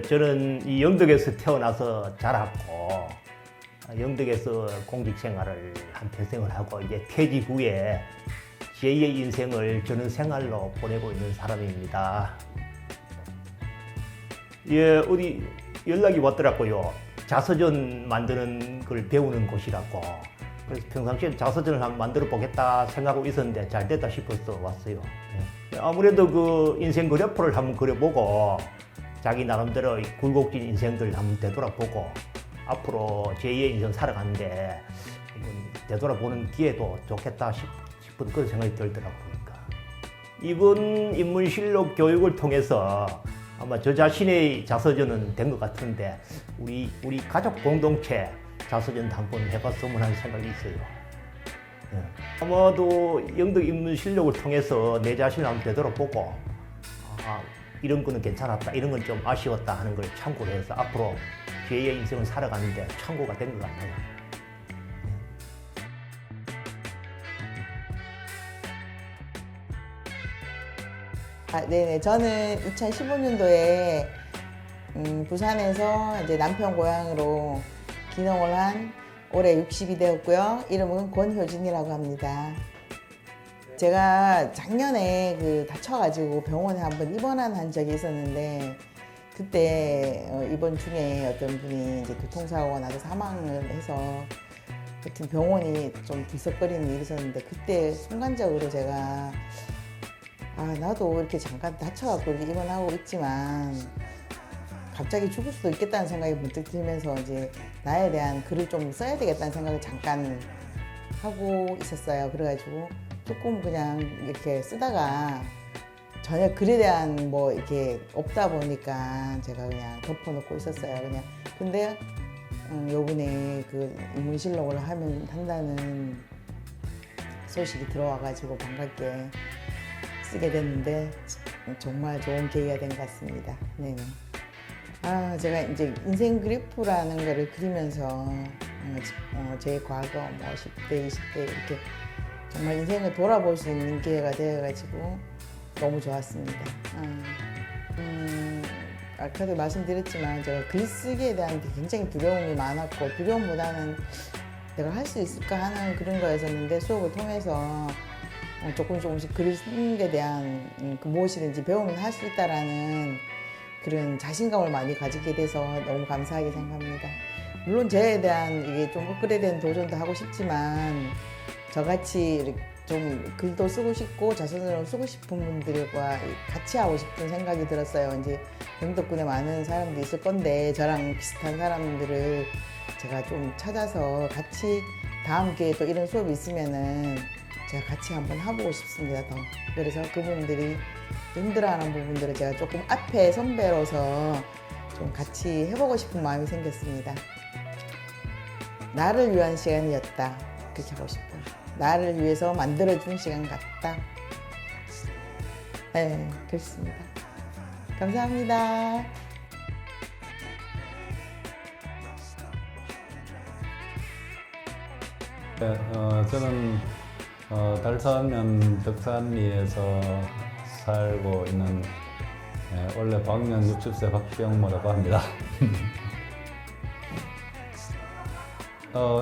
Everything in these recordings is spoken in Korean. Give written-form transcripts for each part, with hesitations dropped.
저는 이 영덕에서 태어나서 자랐고 영덕에서 공직 생활을 한 평생을 하고 이제 퇴직 후에 제2의 인생을 저는 생활로 보내고 있는 사람입니다. 예, 어디 연락이 왔더라고요. 자서전 만드는 걸 배우는 곳이라고. 그래서 평상시에 자서전을 한번 만들어 보겠다 생각하고 있었는데 잘 됐다 싶어서 왔어요. 예. 아무래도 그 인생 그래프를 한번 그려보고 자기 나름대로 굴곡진 인생들 한번 되돌아보고 앞으로 제2의 인생 살아가는데 한번 되돌아보는 기회도 좋겠다 싶은 그런 생각이 들더라고요. 이번 인문실록 교육을 통해서 아마 저 자신의 자서전은 된 것 같은데 우리 가족 공동체 자서전도 한번 해봤으면 하는 생각이 있어요. 예. 아마도 영덕 인문실록을 통해서 내 자신을 한번 되돌아보고 이런 거는 괜찮았다, 이런 건 좀 아쉬웠다 하는 걸 참고로 해서 앞으로 제2의 인생을 살아가는데 참고가 된 것 같아요. 네네. 저는 2015년도에 부산에서 이제 남편 고향으로 귀농을 한 올해 60이 되었고요. 이름은 권효진이라고 합니다. 제가 작년에 다쳐가지고 병원에 한번 입원한 적이 있었는데 그때 입원 중에 어떤 분이 이제 교통사고가 나서 사망을 해서 하여튼 병원이 좀 들썩거리는 일이 있었는데 그때 순간적으로 제가 나도 이렇게 잠깐 다쳐갖고 이렇게 입원하고 있지만 갑자기 죽을 수도 있겠다는 생각이 문득 들면서 이제 나에 대한 글을 좀 써야 되겠다는 생각을 잠깐 하고 있었어요. 그래가지고 조금 그냥 이렇게 쓰다가 전혀 글에 대한 뭐 이렇게 없다 보니까 제가 그냥 덮어놓고 있었어요. 그냥 근데 요번에 그 인문실록을 한다는 소식이 들어와가지고 반갑게 쓰게 됐는데 정말 좋은 계기가 된 것 같습니다. 네네. 제가 이제 인생 그래프라는 거를 그리면서 제 과거 뭐 10대, 20대 이렇게 정말 인생을 돌아볼 수 있는 기회가 되어가지고 너무 좋았습니다. 아까도 말씀드렸지만 제가 글쓰기에 대한 게 굉장히 두려움이 많았고 두려움보다는 내가 할 수 있을까 하는 그런 거였었는데 수업을 통해서 조금씩 글을 쓰는 데 대한 무엇이든지 배우면 할 수 있다라는 그런 자신감을 많이 가지게 돼서 너무 감사하게 생각합니다. 물론 저에 대한 이게 좀 업그레이드된 도전도 하고 싶지만 저같이 좀 글도 쓰고 싶고 자서전을 쓰고 싶은 분들과 같이 하고 싶은 생각이 들었어요. 이제 영덕군에 많은 사람들이 있을 건데 저랑 비슷한 사람들을 제가 좀 찾아서 같이 다음 기회에 또 이런 수업이 있으면은 제가 같이 한번 해보고 싶습니다. 더. 그래서 그분들이 힘들어하는 부분들을 제가 조금 앞에 선배로서 좀 같이 해보고 싶은 마음이 생겼습니다. 나를 위한 시간이었다. 그렇게 하고 싶어요. 나를 위해서 만들어준 시간 같다. 네, 그렇습니다. 감사합니다. 네, 저는 달서면 덕산리에서 살고 있는 원래 방년 60세 박병모라고 합니다.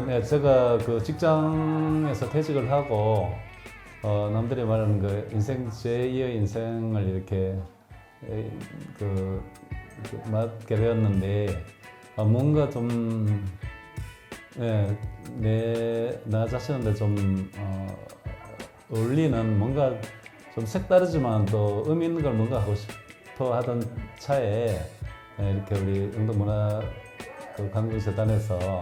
네, 제가 그 직장에서 퇴직을 하고 남들이 말하는 그 인생 제2의 인생을 이렇게 맞게 되었는데 뭔가 좀 나 자신한테 좀 어울리는 뭔가 좀 색다르지만 또 의미 있는 걸 뭔가 하고 싶어 하던 차에 이렇게 우리 영덕문화 관광재단에서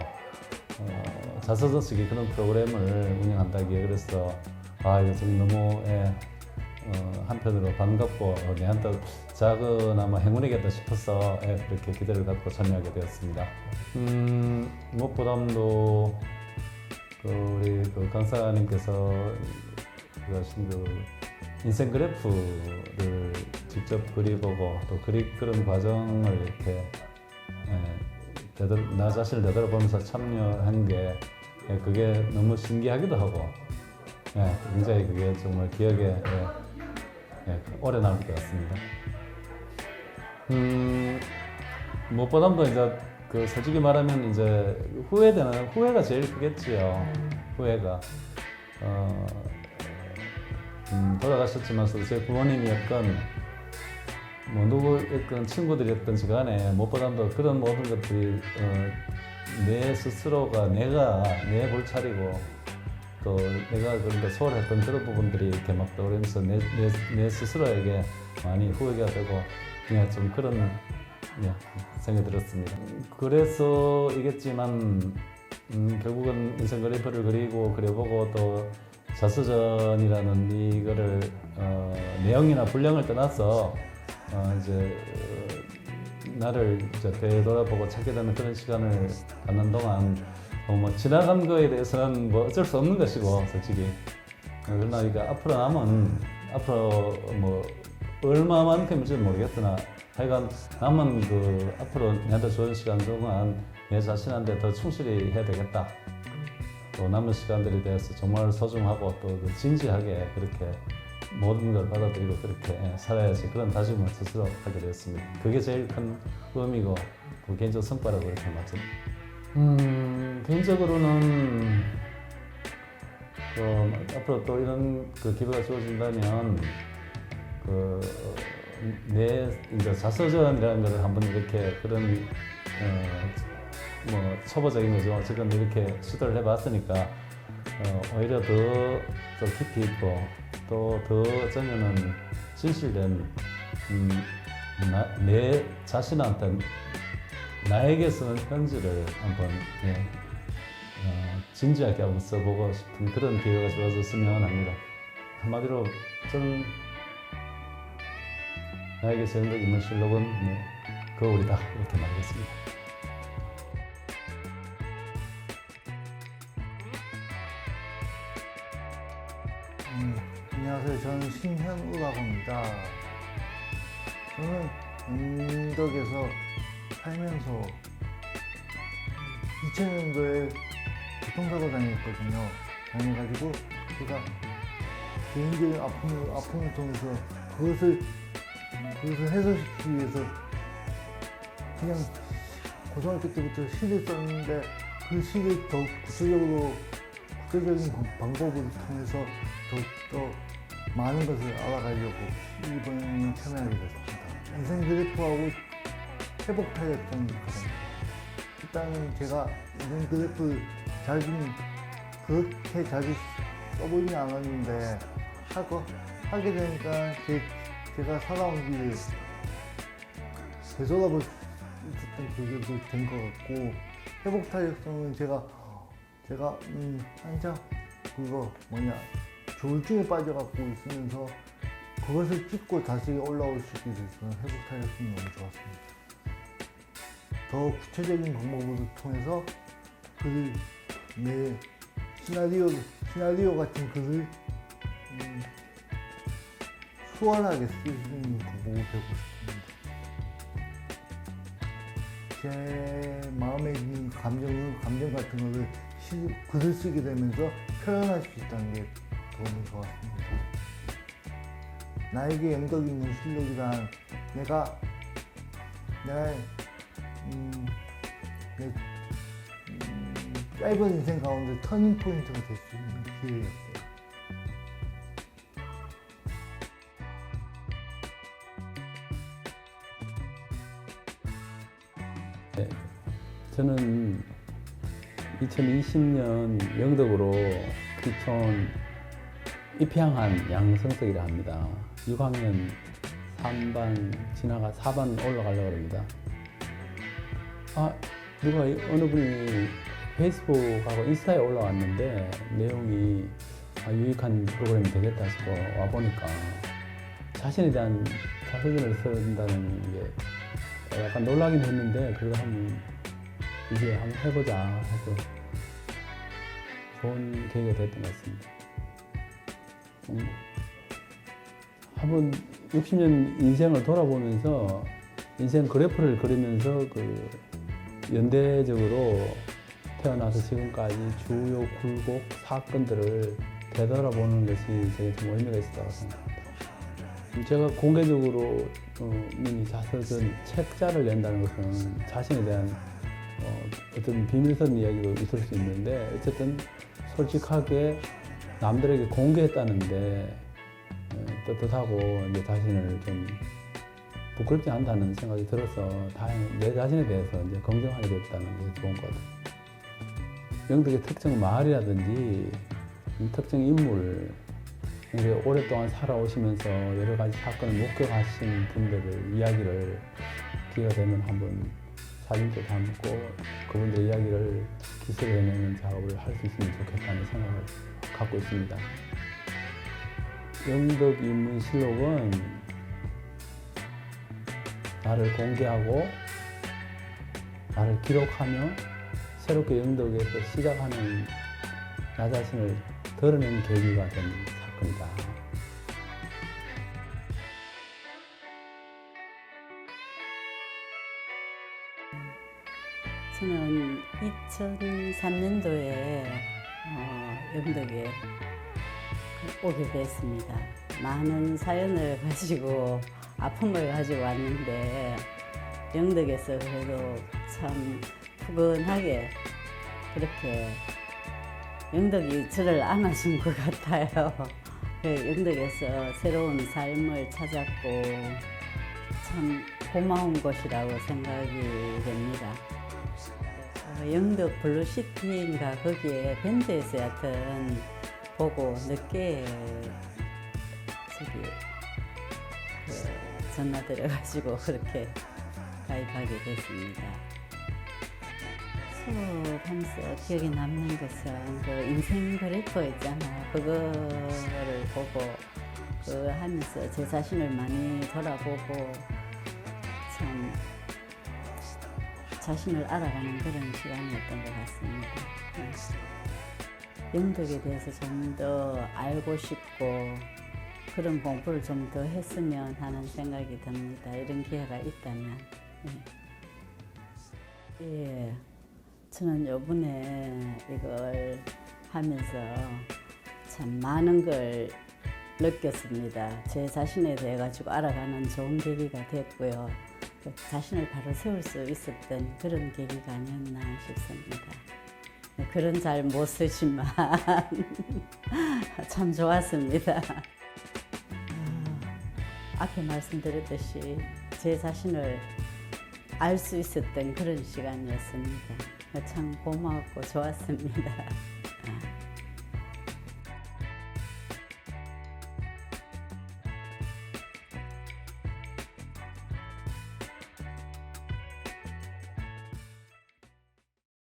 자서전 쓰기 그런 프로그램을 운영한다기에 그래서 이거 좀 너무 한편으로 반갑고 내한테 작은아마 행운이겠다 싶어서 그렇게 기대를 갖고 참여하게 되었습니다. 무엇보다도 우리 강사님께서 하신 인생 그래프를 직접 그리보고 또 그런 과정을 이렇게 나 자신을 되돌아보면서 참여한 게 그게 너무 신기하기도 하고 굉장히 그게 정말 기억에 오래 남을 것 같습니다. 무엇보다도 이제 그 솔직히 말하면 이제 후회가 제일 크겠지요. 후회가 돌아가셨지만서 제 부모님이었건 뭐 누구였건 친구들이었든지 간에 무엇보다도 그런 모든 것들이 내 스스로가 내가 내 볼차리고 또 내가 그런데 소홀했던 그런 부분들이 이렇게 막 떠오르면서 내 스스로에게 많이 후회가 되고 그냥 좀 그런 생각이 들었습니다. 그래서이겠지만 결국은 인생 그래프를 그려보고 또 자서전이라는 이거를 내용이나 분량을 떠나서 이제 나를 이제 되돌아보고 찾게 되는 그런 시간을 갖는 동안 뭐 지나간 거에 대해서는 뭐 어쩔 수 없는 것이고 솔직히 그러나 이게 앞으로 뭐 얼마만큼인지는 모르겠으나 하여간 남은 그 앞으로 내한테 좋은 시간 동안 내 자신한테 더 충실히 해야 되겠다. 또 남은 시간들에 대해서 정말 소중하고 또 진지하게 그렇게 모든 걸 받아들이고 그렇게 살아야지 그런 다짐을 스스로 하게 되었습니다. 그게 제일 큰 의미고 그 개인적 성과라고 그렇게 맞습니다. 개인적으로는 앞으로 또 이런 그 기회가 주어진다면 내 이제 자서전이라는 것을 한번 이렇게 그런 뭐 초보적인 거죠. 지금 이렇게 시도를 해봤으니까 오히려 더 깊이 있고 또 더 어쩌면은 진실된 내 자신한테 나에게 쓰는 편지를 한번 진지하게 한번 써보고 싶은 그런 기회가 주어졌으면 합니다. 한마디로 저는 나에게 제공되어 있는 실력은 거울이다 이렇게 말하겠습니다. 안녕하세요. 저는 신현우라고 합니다. 저는 영덕에서 살면서 2000년도에 교통사고 당했거든요. 당해가지고 제가 개인적인 아픔을 통해서 그것을 해소시키기 위해서 그냥 고등학교 때부터 시를 썼는데 그 시를 더 구체적인 방법을 통해서 더욱더 많은 것을 알아가려고 이번에 참여하게 됐습니다. 인생 그래프하고 회복 탄력성이 가장 일단은 제가 인생 그래프 그렇게 자주 써보진 않았는데 하게 되니까 제가 살아온 길을 되돌아볼 수 있었던 계기도 된 것 같고 회복 탄력성은 제가 한참 조울증에 빠져갖고 있으면서 그것을 찍고 다시 올라올 수 있게 돼서 회복 탄력성이 너무 좋았습니다. 더 구체적인 방법을 통해서 내 시나리오 같은 글을 수월하게 쓰는 방법을 배우고 싶습니다. 제 마음에 있는 감정 같은 거를 글을 쓰게 되면서 표현할 수 있다는 게 너무 좋았습니다. 나에게 영덕이 있는 실력이란 내가 내 짧은 인생 가운데 터닝 포인트가 될 수 있는 기회였어요. 네, 저는 2020년 영덕으로 귀촌 입향한 양성석이라 합니다. 6학년 3반 지나가 4반 올라가려고 합니다. 누가 어느 분이 페이스북하고 인스타에 올라왔는데 내용이 유익한 프로그램이 되겠다 싶어 와보니까 자신에 대한 자서전을 쓴다는 게 약간 놀라긴 했는데 그걸 한번 해보자 해서 좋은 계기가 됐던 것 같습니다. 한번 60년 인생을 돌아보면서 인생 그래프를 그리면서 그 연대적으로 태어나서 지금까지 주요 굴곡 사건들을 되돌아보는 것이 제게 좀 의미가 있었다고 생각합니다. 제가 공개적으로 미니 자서전 책자를 낸다는 것은 자신에 대한 어떤 비밀스러운 이야기도 있을 수 있는데 어쨌든 솔직하게 남들에게 공개했다는데 떳떳하고 이제 자신을 좀 부끄럽지 않다는 생각이 들어서 다행히 내 자신에 대해서 이제 긍정하게 됐다는 게 좋은 것 같아요. 영덕의 특정 마을이라든지 특정 인물, 오랫동안 살아오시면서 여러 가지 사건을 목격하신 분들의 이야기를 기회가 되면 한번 사진도 담고 그분들의 이야기를 기술을 해내는 작업을 할 수 있으면 좋겠다는 생각을 갖고 있습니다. 영덕 인문실록은 나를 공개하고 나를 기록하며 새롭게 영덕에서 시작하는 나 자신을 드러내는 계기가 된 사건이다. 저는 2003년도에 영덕에 오게 됐습니다. 많은 사연을 가지고 아픔을 가지고 왔는데 영덕에서 그래도 참 푸근하게 그렇게 영덕이 저를 안아준 것 같아요. 영덕에서 새로운 삶을 찾았고 참 고마운 곳이라고 생각이 됩니다. 영덕 블루시티인가 거기에 밴드에서 하여튼 보고 늦게 전화 드려가지고 그렇게 가입하게 됐습니다. 수업하면서 기억에 남는 것은 그 인생 그래퍼 있잖아요. 그거를 보고 하면서 제 자신을 많이 돌아보고 참 자신을 알아가는 그런 시간이었던 것 같습니다. 영덕에 대해서 좀 더 알고 싶고 그런 공부를 좀 더 했으면 하는 생각이 듭니다. 이런 기회가 있다면. 예. 저는 요번에 이걸 하면서 참 많은 걸 느꼈습니다. 제 자신에 대해 가지고 알아가는 좋은 계기가 됐고요. 자신을 바로 세울 수 있었던 그런 계기가 아니었나 싶습니다. 글은 잘 못 쓰지만 참 좋았습니다. 앞에 말씀드렸듯이 제 자신을 알 수 있었던 그런 시간이었습니다. 참 고마웠고 좋았습니다.